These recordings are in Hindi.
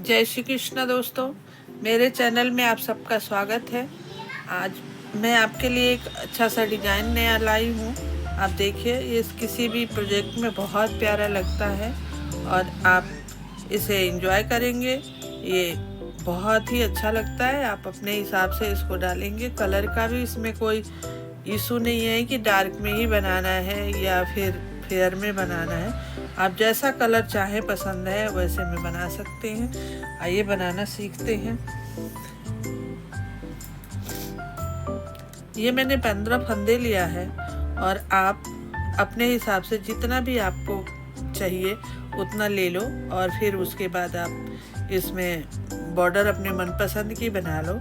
जय श्री कृष्ण दोस्तों, मेरे चैनल में आप सबका स्वागत है। आज मैं आपके लिए एक अच्छा सा डिज़ाइन नया लाई हूँ। आप देखिए, ये किसी भी प्रोजेक्ट में बहुत प्यारा लगता है और आप इसे एंजॉय करेंगे। ये बहुत ही अच्छा लगता है। आप अपने हिसाब से इसको डालेंगे। कलर का भी इसमें कोई इशू नहीं है कि डार्क में ही बनाना है या फिर फेयर में बनाना है। आप जैसा कलर चाहें पसंद है वैसे में बना सकते हैं। आइए बनाना सीखते हैं। ये मैंने 15 फंदे लिया है और आप अपने हिसाब से जितना भी आपको चाहिए उतना ले लो और फिर उसके बाद आप इसमें बॉर्डर अपने मनपसंद की बना लो।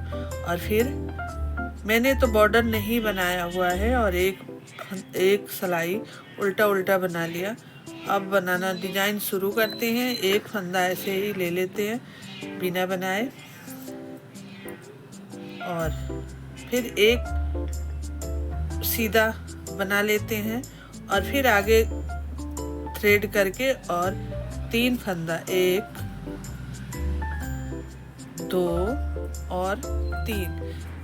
और फिर मैंने तो बॉर्डर नहीं बनाया हुआ है और एक सिलाई उल्टा उल्टा बना लिया। अब बनाना डिजाइन शुरू करते हैं। एक फंदा ऐसे ही ले लेते हैं बिना बनाए और फिर एक सीधा बना लेते हैं और फिर आगे थ्रेड करके और 3 फंदा, 1 2 और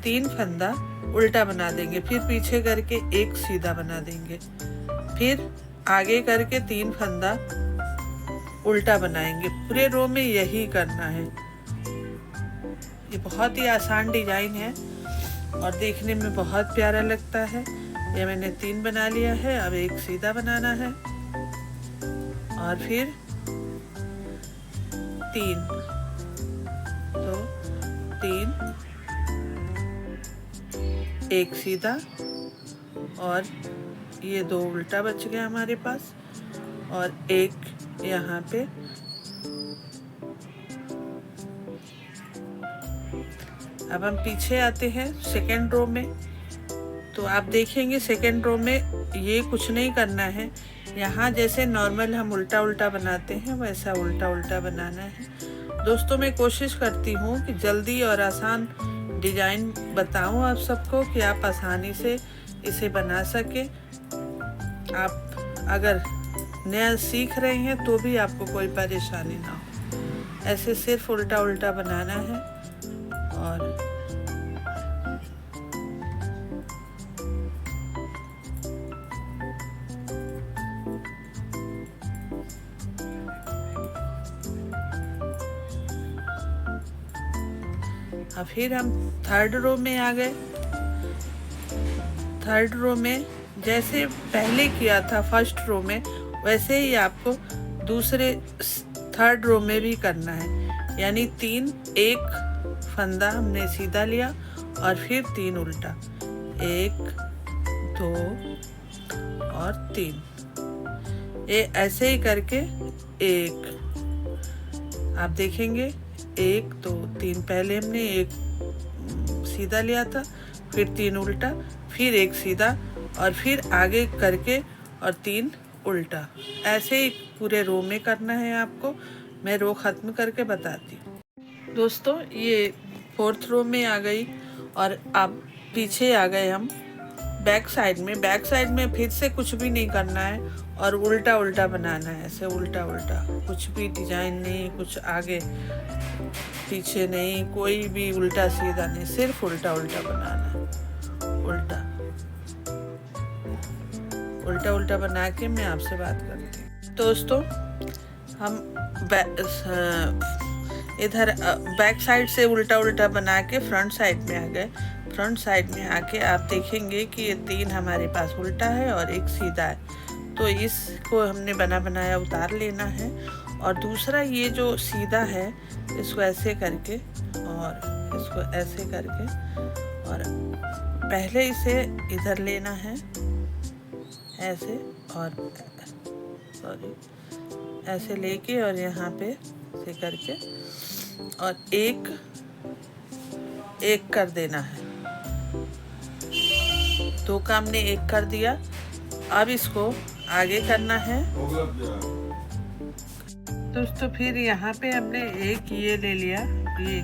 3 फंदा उल्टा बना देंगे। फिर पीछे करके एक सीधा बना देंगे। फिर आगे करके 3 फंदा उल्टा बनाएंगे। पूरे रो में यही करना है। ये बहुत ही आसान डिजाइन है और देखने में बहुत प्यारा लगता है। ये मैंने 3 बना लिया है। अब एक सीधा बनाना है और फिर 3, तो 3, एक सीधा और ये 2 उल्टा बच गया हमारे पास और एक यहाँ पे। अब हम पीछे आते हैं सेकेंड रो में। तो आप देखेंगे सेकेंड रो में ये कुछ नहीं करना है। यहाँ जैसे नॉर्मल हम उल्टा उल्टा बनाते हैं वैसा उल्टा उल्टा बनाना है। दोस्तों, मैं कोशिश करती हूँ कि जल्दी और आसान डिजाइन बताऊँ आप सबको कि आप आसानी से इसे बना सके। आप अगर नया सीख रहे हैं तो भी आपको कोई परेशानी ना हो। ऐसे सिर्फ उल्टा उल्टा बनाना है और अब फिर हम थर्ड रो में आ गए। थर्ड रो में जैसे पहले किया था फर्स्ट रो में वैसे ही आपको दूसरे थर्ड रो में भी करना है। यानी 3, एक फंदा हमने सीधा लिया और फिर 3 उल्टा, 1 2 और 3। ये ऐसे ही करके एक आप देखेंगे 1 2 3 पहले हमने एक सीधा लिया था, फिर 3 उल्टा, फिर एक सीधा और फिर आगे करके और 3 उल्टा। ऐसे ही पूरे रो में करना है आपको। मैं रो ख़त्म करके बताती हूँ। दोस्तों, ये 4th रो में आ गई और अब पीछे आ गए हम बैक साइड में। बैक साइड में फिर से कुछ भी नहीं करना है और उल्टा उल्टा बनाना है। ऐसे उल्टा उल्टा, कुछ भी डिजाइन नहीं, कुछ आगे पीछे नहीं, कोई भी उल्टा सीधा नहीं, सिर्फ उल्टा उल्टा बनाना है। उल्टा उल्टा उल्टा बना के मैं आपसे बात करती हूँ। दोस्तों, हम इधर बैक साइड से उल्टा उल्टा बना के फ्रंट साइड में आ गए। फ्रंट साइड में आके आप देखेंगे कि ये 3 हमारे पास उल्टा है और एक सीधा है। तो इसको हमने बना बनाया उतार लेना है और दूसरा ये जो सीधा है इसको ऐसे करके और इसको ऐसे करके और पहले इसे इधर लेना है ऐसे और ऐसे लेके और यहाँ पे से करके और एक कर देना है। 2 का हमने एक कर दिया। अब इसको आगे करना है। दोस्तों, फिर यहाँ पे हमने एक ये ले लिया, ये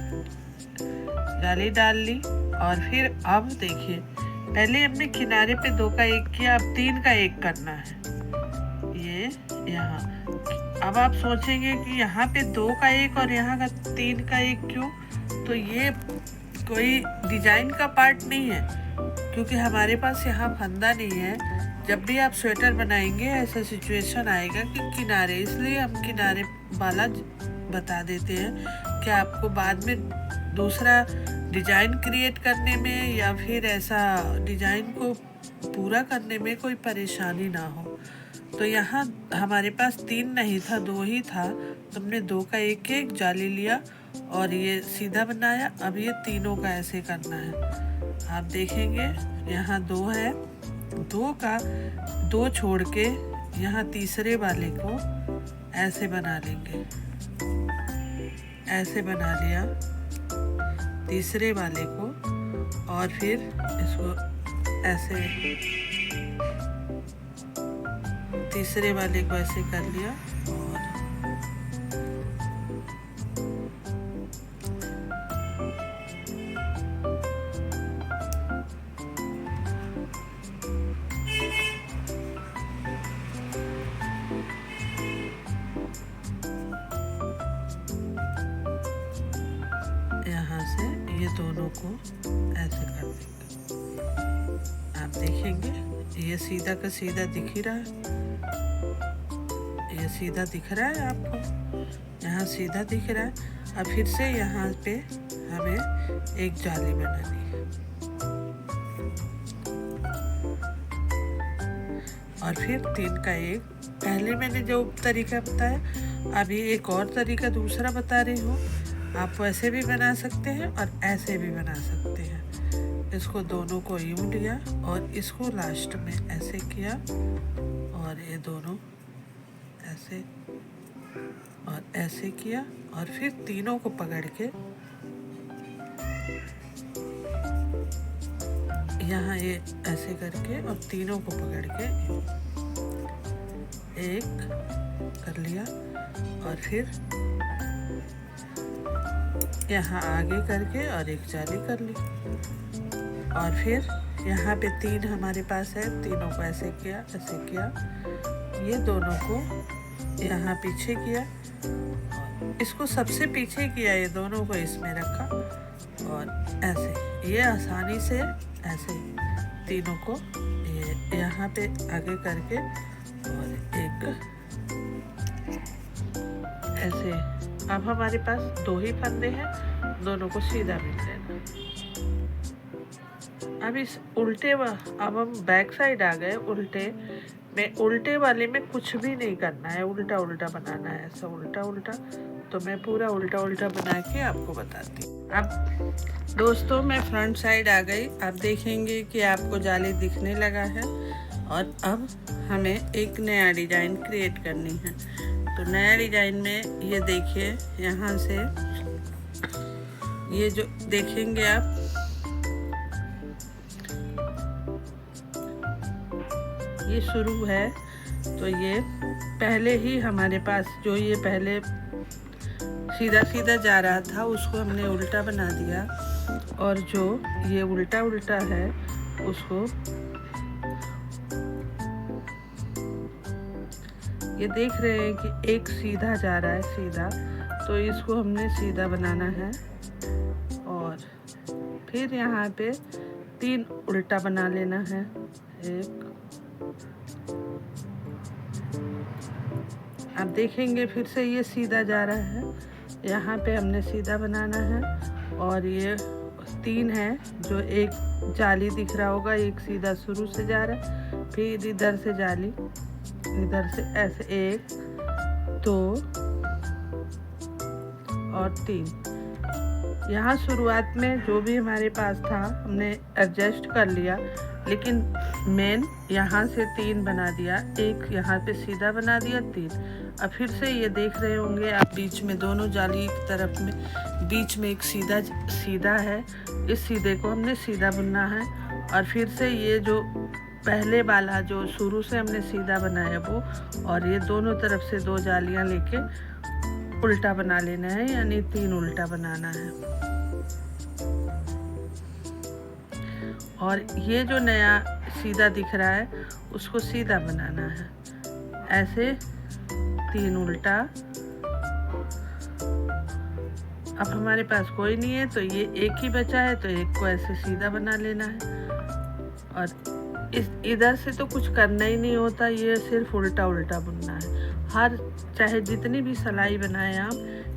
जाली डाल ली और फिर अब देखिए पहले हमने किनारे पे 2 का एक किया, अब 3 का एक करना है। ये यहाँ अब आप सोचेंगे कि यहाँ पे 2 का 1 और यहाँ का 3 का 1 क्यों? तो ये कोई डिजाइन का पार्ट नहीं है, क्योंकि हमारे पास यहाँ फंदा नहीं है। जब भी आप स्वेटर बनाएंगे ऐसा सिचुएशन आएगा कि किनारे, इसलिए हम किनारे वाला बता देते हैं कि आपको बाद में दूसरा डिजाइन क्रिएट करने में या फिर ऐसा डिजाइन को पूरा करने में कोई परेशानी ना हो। तो यहाँ हमारे पास 3 नहीं था, 2 ही था, तो हमने 2 का 1 जाली लिया और ये सीधा बनाया। अब ये तीनों का ऐसे करना है। आप देखेंगे यहाँ 2 है, 2 का 2 छोड़ के यहाँ तीसरे वाले को ऐसे बना लेंगे। ऐसे बना लिया तीसरे वाले को और फिर इसको ऐसे तीसरे वाले को ऐसे कर लिया और यहाँ से ये दोनों को ऐसे कर देंगे। आप देखेंगे ये सीधा का सीधा दिख ही रहा है, ये सीधा दिख रहा है आपको, यहाँ सीधा दिख रहा है। अब फिर से यहाँ पे हमें एक जाली बनानी है और फिर 3 का 1। पहले मैंने जो तरीका बताया, अभी एक और तरीका दूसरा बता रही हूँ। आप वैसे भी बना सकते हैं और ऐसे भी बना सकते हैं। इसको दोनों को यूं लिया और इसको लास्ट में ऐसे किया और ये दोनों ऐसे और ऐसे किया और फिर तीनों को पकड़ के यहाँ ये ऐसे करके और तीनों को पकड़ के एक कर लिया और फिर यहाँ आगे करके और एक जाली कर ली और फिर यहाँ पे 3 हमारे पास है, तीनों को ऐसे किया, ऐसे किया, ये दोनों को यहाँ पीछे किया, इसको सबसे पीछे किया, ये दोनों को इसमें रखा और ऐसे ये आसानी से ऐसे तीनों को ये यहाँ पे आगे करके और एक ऐसे। अब हमारे पास 2 ही फंदे हैं, दोनों को सीधा मिल लेना। अब इस उल्टे अब हम बैक साइड आ गए। उल्टे में, उल्टे वाले में कुछ भी नहीं करना है, उल्टा उल्टा बनाना है, ऐसा उल्टा उल्टा। तो मैं पूरा उल्टा उल्टा बना के आपको बताती हूँ। अब दोस्तों मैं फ्रंट साइड आ गई। आप देखेंगे कि आपको जाली दिखने लगा है और अब हमें एक नया डिजाइन क्रिएट करनी है। तो नया डिजाइन में ये देखिए, यहाँ से ये जो देखेंगे आप, ये शुरू है। तो ये पहले ही हमारे पास जो ये पहले सीधा सीधा जा रहा था उसको हमने उल्टा बना दिया और जो ये उल्टा उल्टा है उसको ये देख रहे हैं कि एक सीधा जा रहा है सीधा, तो इसको हमने सीधा बनाना है और फिर यहाँ पे 3 उल्टा बना लेना है। एक, आप देखेंगे फिर से ये सीधा जा रहा है, यहाँ पे हमने सीधा बनाना है और ये 3 है, जो एक जाली दिख रहा होगा, एक सीधा शुरू से जा रहा है, फिर इधर से जाली, इधर से ऐसे 1 2 और 3। यहाँ शुरुआत में जो भी हमारे पास था हमने एडजस्ट कर लिया, लेकिन मेन यहाँ से 3 बना दिया, एक यहाँ पे सीधा बना दिया 3। अब फिर से ये देख रहे होंगे आप, बीच में दोनों जाली एक तरफ में, बीच में एक सीधा है, इस सीधे को हमने सीधा बुनना है और फिर से ये जो पहले वाला जो शुरू से हमने सीधा बनाया वो, और ये दोनों तरफ से 2 जालियां लेके उल्टा बना लेना है, यानी 3 उल्टा बनाना है। और ये जो नया सीधा दिख रहा है उसको सीधा बनाना है, ऐसे 3 उल्टा। अब हमारे पास कोई नहीं है तो ये एक ही बचा है, तो एक को ऐसे सीधा बना लेना है। और इस इधर से तो कुछ करना ही नहीं होता, ये सिर्फ उल्टा उल्टा बुनना है। हर चाहे जितनी भी सिलाई बनाए आप,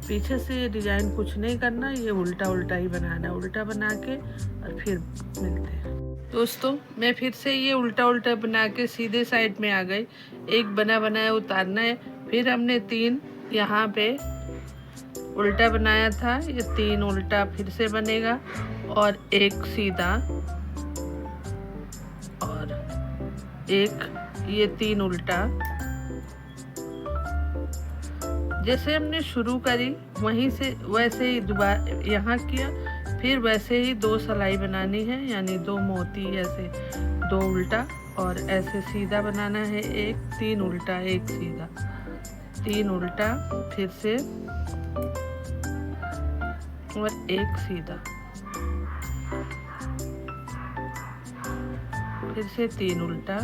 पीछे से ये डिज़ाइन कुछ नहीं करना, ये उल्टा उल्टा ही बनाना है। उल्टा बना के और फिर मिलते हैं। दोस्तों मैं फिर से ये उल्टा उल्टा बना के सीधे साइड में आ गई। एक बना बनाया उतारना है। फिर हमने 3 यहाँ पे उल्टा बनाया था, ये 3 उल्टा फिर से बनेगा और एक सीधा और एक ये 3 उल्टा। जैसे हमने शुरू करी वहीं से वैसे ही दोबारा यहाँ किया, फिर वैसे ही 2 सिलाई बनानी है, यानी 2 मोती ऐसे 2 उल्टा और ऐसे सीधा बनाना है। एक 3 उल्टा एक सीधा, 3 उल्टा फिर से और एक सीधा, फिर से 3 उल्टा।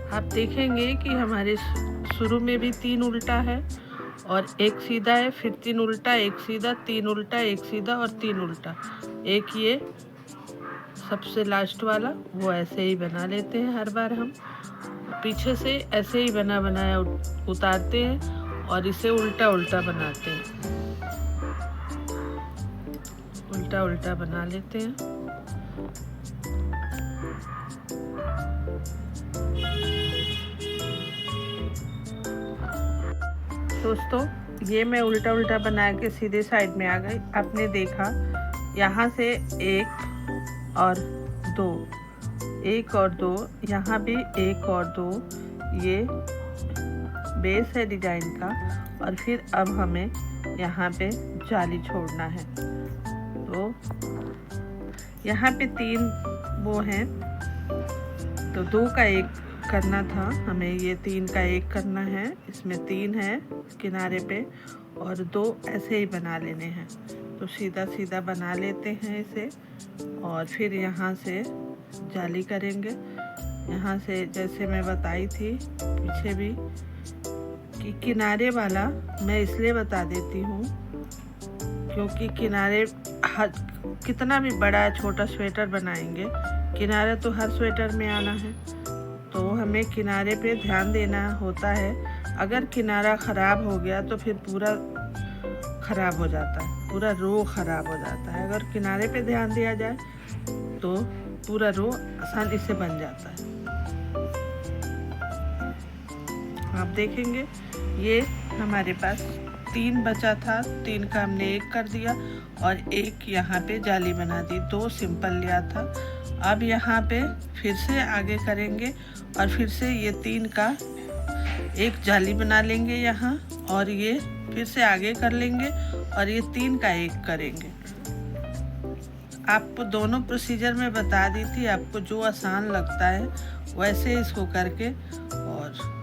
आप देखेंगे कि हमारे शुरू में भी 3 उल्टा है और एक सीधा है, फिर 3 उल्टा एक सीधा, 3 उल्टा एक सीधा और 3 उल्टा। एक ये सबसे लास्ट वाला वो ऐसे ही बना लेते हैं हर बार। हम पीछे से ऐसे ही बना बनाया उतारते हैं और इसे उल्टा उल्टा बनाते हैं, उल्टा उल्टा बना लेते हैं। दोस्तों ये मैं उल्टा उल्टा बना के सीधे साइड में आ गई। आपने देखा यहाँ से 1 और 2, 1 और 2, यहाँ भी 1 और 2, ये बेस है डिजाइन का। और फिर अब हमें यहाँ पे जाली छोड़ना है, तो यहाँ पे 3 वो हैं, तो 2 का 1 करना था हमें, ये 3 का 1 करना है। इसमें 3 है किनारे पे और 2 ऐसे ही बना लेने हैं। तो सीधा सीधा बना लेते हैं इसे और फिर यहाँ से जाली करेंगे। यहाँ से जैसे मैं बताई थी पीछे भी कि किनारे वाला मैं इसलिए बता देती हूँ क्योंकि किनारे कितना भी बड़ा छोटा स्वेटर बनाएंगे, किनारे तो हर स्वेटर में आना है, तो हमें किनारे पे ध्यान देना होता है। अगर किनारा ख़राब हो गया तो फिर पूरा ख़राब हो जाता है, पूरा रो ख़राब हो जाता है। अगर किनारे पे ध्यान दिया जाए तो पूरा रो आसानी से बन जाता है। आप देखेंगे ये हमारे पास 3 बचा था, 3 का हमने 1 कर दिया और 1 यहाँ पे जाली बना दी, 2 सिंपल लिया था। अब यहाँ पे फिर से आगे करेंगे और फिर से ये 3 का 1 जाली बना लेंगे यहाँ और ये फिर से आगे कर लेंगे और ये 3 का 1 करेंगे। आपको दोनों प्रोसीजर में बता दी थी, आपको जो आसान लगता है वैसे इसको करके और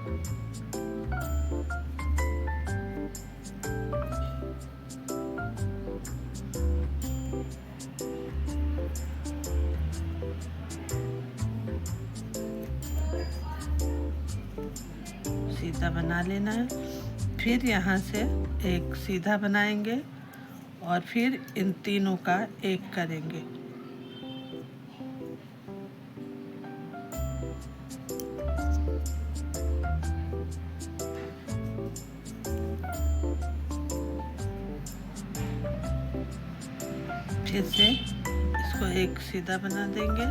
सीधा बना लेना है। फिर यहाँ से एक सीधा बनाएंगे और फिर इन तीनों का 1 करेंगे। फिर से इसको 1 सीधा बना देंगे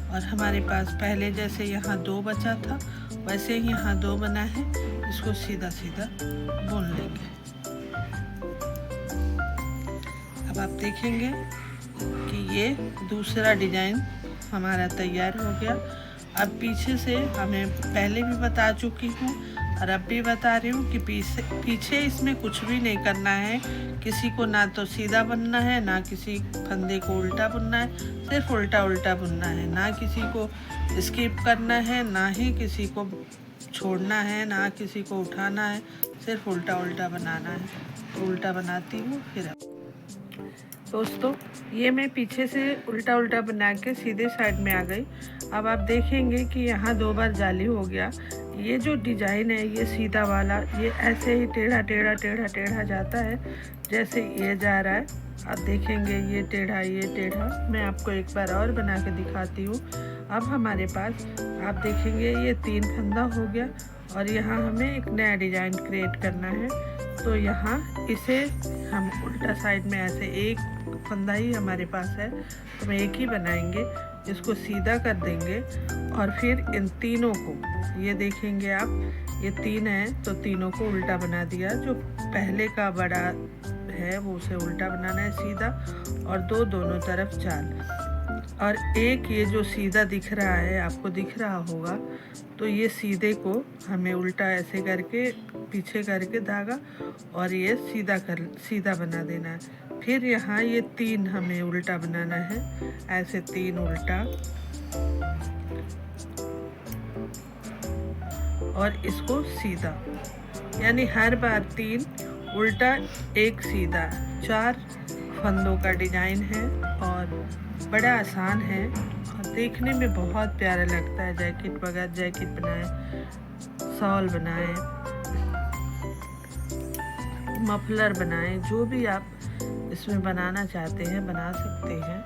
और हमारे पास पहले जैसे यहाँ 2 बचा था वैसे ही यहाँ 2 बना है, इसको सीधा सीधा बुन लेंगे। अब आप देखेंगे कि ये दूसरा डिजाइन हमारा तैयार हो गया। अब पीछे से हमें पहले भी बता चुकी हूँ और अब भी बता रही हूँ कि पीछे इसमें कुछ भी नहीं करना है। किसी को ना तो सीधा बुनना है, ना किसी फंदे को उल्टा बुनना है, सिर्फ उल्टा उल्टा बुनना है। ना किसी को स्किप करना है, ना ही किसी को छोड़ना है, ना किसी को उठाना है, सिर्फ उल्टा उल्टा बनाना है। तो उल्टा बनाती हूँ। फिर दोस्तों ये मैं पीछे से उल्टा उल्टा बना के सीधे साइड में आ गई। अब आप देखेंगे कि यहाँ 2 बार जाली हो गया, ये जो डिजाइन है ये सीधा वाला, ये ऐसे ही टेढ़ा टेढ़ा टेढ़ा टेढ़ा जाता है जैसे ये जा रहा है। आप देखेंगे ये टेढ़ा। मैं आपको एक बार और बना के दिखाती हूँ। अब हमारे पास आप देखेंगे ये 3 फंदा हो गया और यहाँ हमें एक नया डिजाइन क्रिएट करना है। तो यहाँ इसे हम उल्टा साइड में ऐसे एक फंदा ही हमारे पास है तो हम एक ही बनाएंगे, इसको सीधा कर देंगे और फिर इन तीनों को, ये देखेंगे आप ये 3 है तो तीनों को उल्टा बना दिया। जो पहले का बड़ा है वो उसे उल्टा बनाना है सीधा, और दोनों तरफ चाल। और एक ये जो सीधा दिख रहा है, आपको दिख रहा होगा, तो ये सीधे को हमें उल्टा ऐसे करके पीछे करके धागा और ये सीधा बना देना है। फिर यहाँ ये 3 हमें उल्टा बनाना है, ऐसे 3 उल्टा, और इसको सीधा, यानी हर बार 3 उल्टा 1 सीधा। 4 फंदों का डिजाइन है और बड़ा आसान है और देखने में बहुत प्यारा लगता है। जैकेट वगैरह, जैकेट बनाए, शॉल बनाए, मफलर बनाए, जो भी आप इसमें बनाना चाहते हैं बना सकते हैं।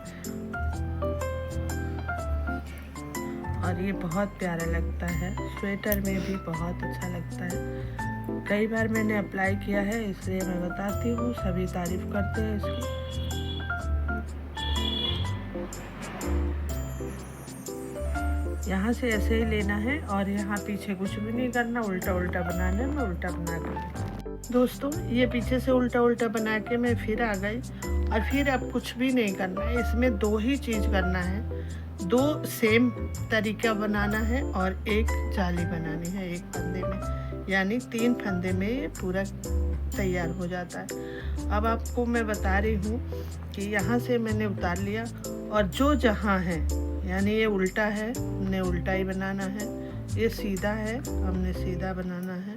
और ये बहुत प्यारा लगता है, स्वेटर में भी बहुत अच्छा लगता है। कई बार मैंने अप्लाई किया है इसलिए मैं बताती हूँ, सभी तारीफ करते हैं इसकी। यहाँ से ऐसे ही लेना है और यहाँ पीछे कुछ भी नहीं करना, उल्टा उल्टा बनाना है। मैं उल्टा बना के दोस्तों ये पीछे से उल्टा बना के मैं फिर आ गई। और फिर अब कुछ भी नहीं करना है, इसमें 2 ही चीज़ करना है। 2 सेम तरीका बनाना है और एक जाली बनानी है एक फंदे में, यानी 3 फंदे में ये पूरा तैयार हो जाता है। अब आपको मैं बता रही हूँ कि यहाँ से मैंने उतार लिया और जो जहाँ है, यानी ये उल्टा है हमने उल्टा ही बनाना है, ये सीधा है हमने सीधा बनाना है,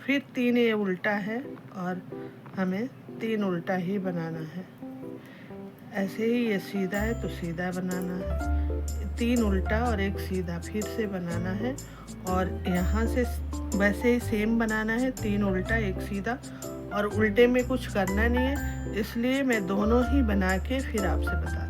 फिर 3 ये उल्टा है और हमें 3 उल्टा ही बनाना है। ऐसे ही ये सीधा है तो सीधा बनाना है, 3 उल्टा और 1 सीधा फिर से बनाना है। और यहाँ से वैसे ही सेम बनाना है, 3 उल्टा 1 सीधा, और उल्टे में कुछ करना नहीं है, इसलिए मैं दोनों ही बना के फिर आपसे बता